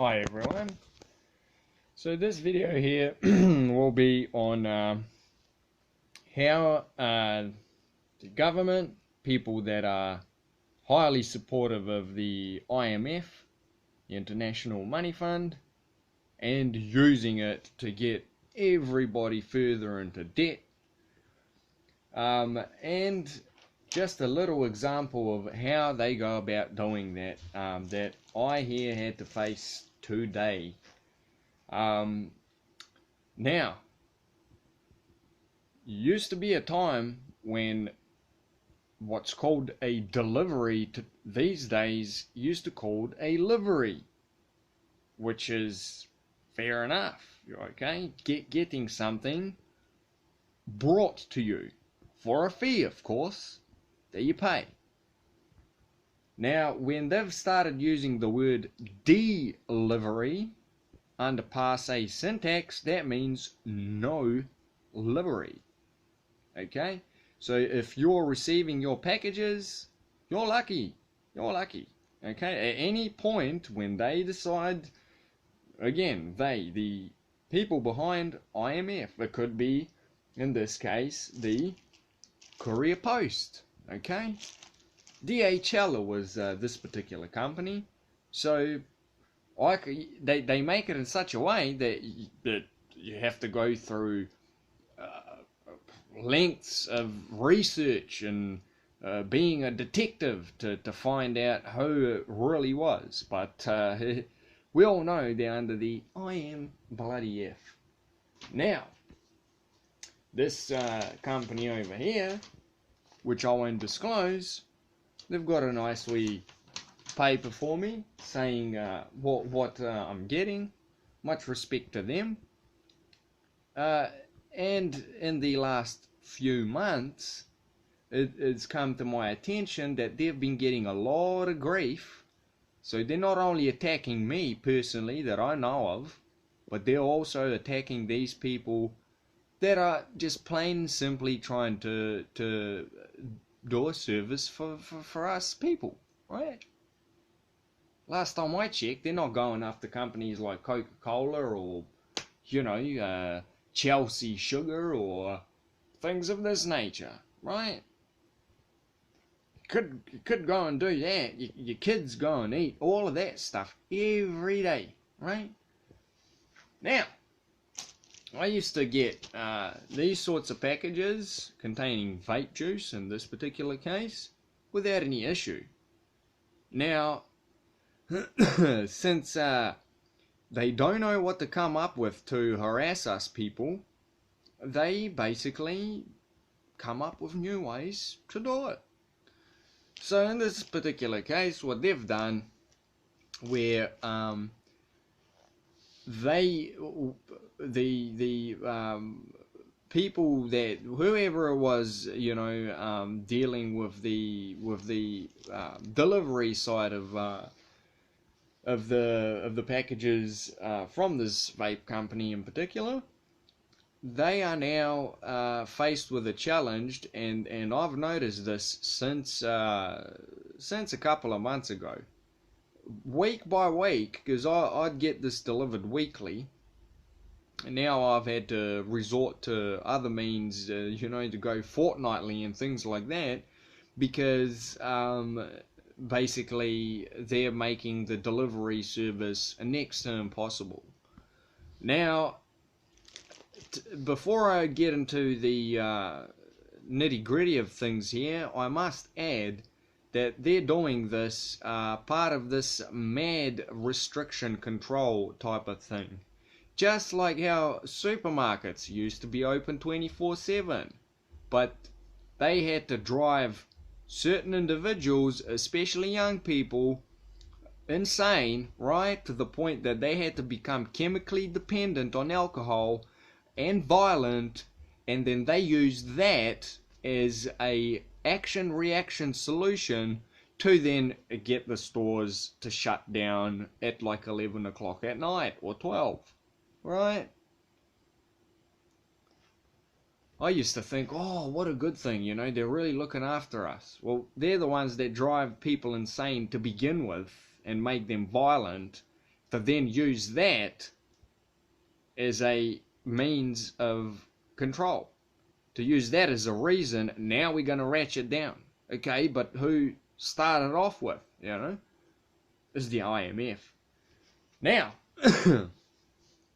Hi everyone. So this video here will be on how the government, people that are highly supportive of the IMF, the International Money Fund, and using it to get everybody further into debt. And just a little example of how they go about doing that, that I here had to face today. Now, used to be a time when what's called a delivery these days used to called a livery, which is fair enough, okay? Getting something brought to you for a fee, of course, that you pay. Now, when they've started using the word delivery under passe syntax, that means no livery. Okay? So if you're receiving your packages, you're lucky. You're lucky. Okay? At any point when they decide, again, the people behind IMF, it could be, in this case, the Courier Post. Okay? DHL was this particular company. So they make it in such a way that you have to go through lengths of research and being a detective to find out who it really was. But we all know they're under the IMF. Now, this company over here, which I won't disclose, they've got a nice wee paper for me saying what I'm getting. Much respect to them. And in the last few months, it's come to my attention that they've been getting a lot of grief. So they're not only attacking me personally that I know of, but they're also attacking these people that are just plain and simply trying to do a service for us people, right? Last time I checked, they're not going after companies like Coca-Cola or, Chelsea Sugar or things of this nature, right? You could go and do that. Your kids go and eat all of that stuff every day, right? Now, I used to get these sorts of packages containing vape juice in this particular case without any issue. Now, since they don't know what to come up with to harass us people, they basically come up with new ways to do it. So in this particular case, what they've done, where people that whoever it was, dealing with the delivery side of the packages from this vape company in particular, they are now faced with a challenge, and I've noticed this since a couple of months ago, week by week, because I'd get this delivered weekly. And now I've had to resort to other means, to go fortnightly and things like that, because basically they're making the delivery service next to impossible. Now, before I get into the nitty-gritty of things here, I must add that they're doing this part of this mad restriction control type of thing. Just like how supermarkets used to be open 24/7, but they had to drive certain individuals, especially young people, insane, right? To the point that they had to become chemically dependent on alcohol and violent, and then they used that as a action-reaction solution to then get the stores to shut down at like 11 o'clock at night or 12, right? I used to think, oh, what a good thing, they're really looking after us. Well, they're the ones that drive people insane to begin with and make them violent to then use that as a means of control. To use that as a reason, now we're going to ratchet down. Okay, but who started off with, you know? Is the IMF. Now, in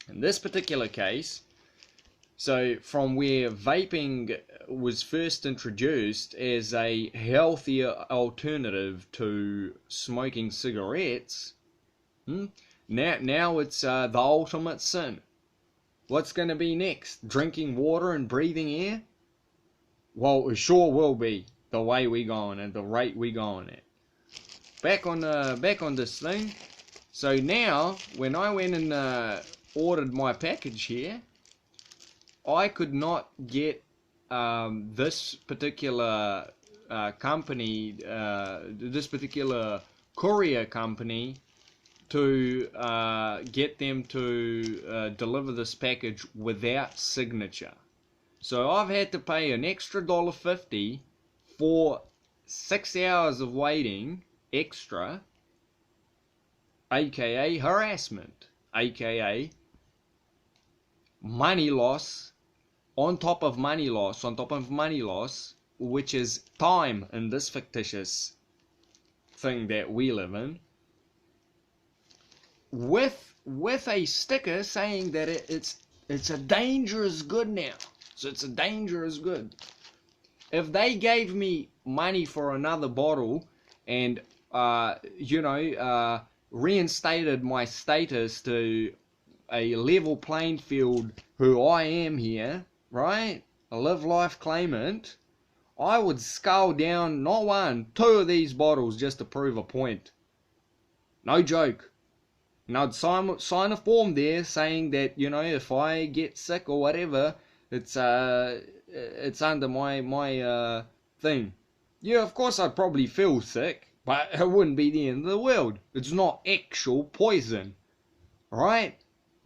this particular case, so from where vaping was first introduced as a healthier alternative to smoking cigarettes, now it's the ultimate sin. What's going to be next? Drinking water and breathing air? Well, it sure will be the way we going at the rate we going at. Back on this thing. So now, when I went and ordered my package here, I could not get this particular company, this particular courier company, to get them to deliver this package without signature. So I've had to pay an extra $1.50 for 6 hours of waiting extra, aka harassment, aka money loss on top of money loss on top of money loss, which is time in this fictitious thing that we live in, with a sticker saying that it's a dangerous good now. So it's a dangerous good. If they gave me money for another bottle and reinstated my status to a level playing field, who I am here, right? A live life claimant, I would scull down not one, two of these bottles just to prove a point. No joke. And I'd sign a form there saying that, if I get sick or whatever, it's under my thing. Yeah, of course I'd probably feel sick, but it wouldn't be the end of the world. It's not actual poison, right?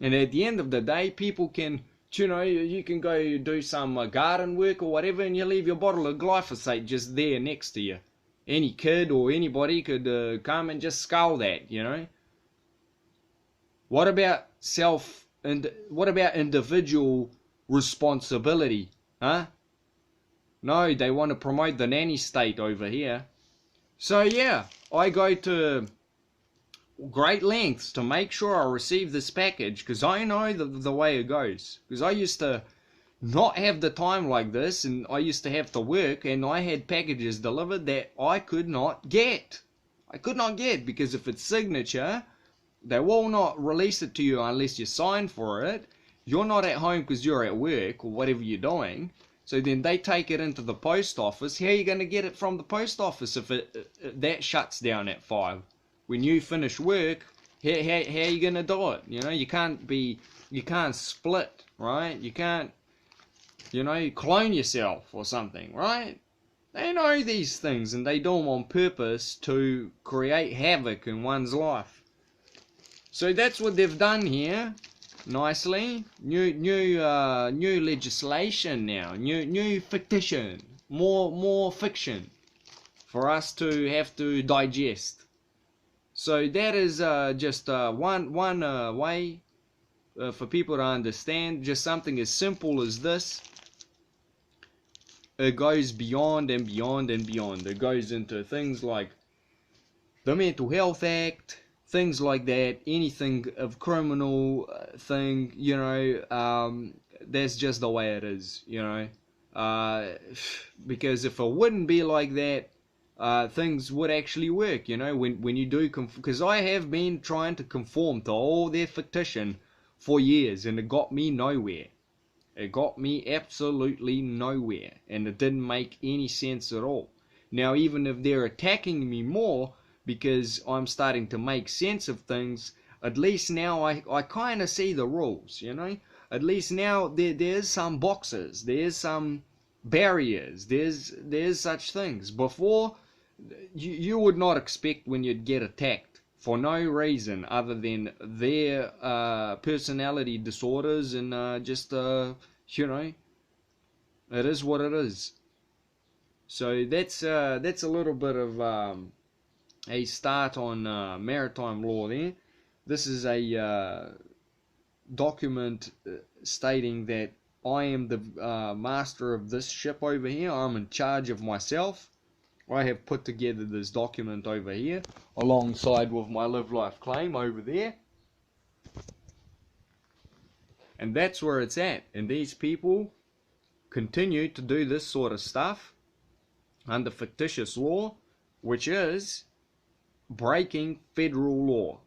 And at the end of the day, people can, you can go do some garden work or whatever, and you leave your bottle of glyphosate just there next to you. Any kid or anybody could come and just scull that, What about what about individual responsibility, huh? No, they want to promote the nanny state over here. So yeah, I go to great lengths to make sure I receive this package, because I know the way it goes. Because I used to not have the time like this, and I used to have to work, and I had packages delivered that I could not get. I could not get, because if it's signature, they will not release it to you unless you sign for it. You're not at home because you're at work or whatever you're doing. So then they take it into the post office. How are you going to get it from the post office if that shuts down at 5? When you finish work, how are you going to do it? You can't split, right? You can't, clone yourself or something, right? They know these things, and they do them on purpose to create havoc in one's life. So that's what they've done here. Nicely, new legislation now, new fiction, more fiction for us to have to digest. So that is just one way for people to understand. Just something as simple as this. It goes beyond and beyond and beyond. It goes into things like the Mental Health Act. Things like that, anything of criminal thing, that's just the way it is, because if it wouldn't be like that, things would actually work, when you do, because I have been trying to conform to all their fictition for years, and it got me nowhere. It got me absolutely nowhere, and it didn't make any sense at all. Now, even if they're attacking me more, because I'm starting to make sense of things, at least now I kind of see the rules, At least now there's some boxes, there's some barriers, there's such things. Before, you would not expect when you'd get attacked for no reason other than their personality disorders and just, it is what it is. So that's a little bit of a start on maritime law there. This is a document stating that I am the master of this ship over here. I'm in charge of myself. I have put together this document over here alongside with my live life claim over there. And that's where it's at. And these people continue to do this sort of stuff under fictitious law, which is breaking federal law.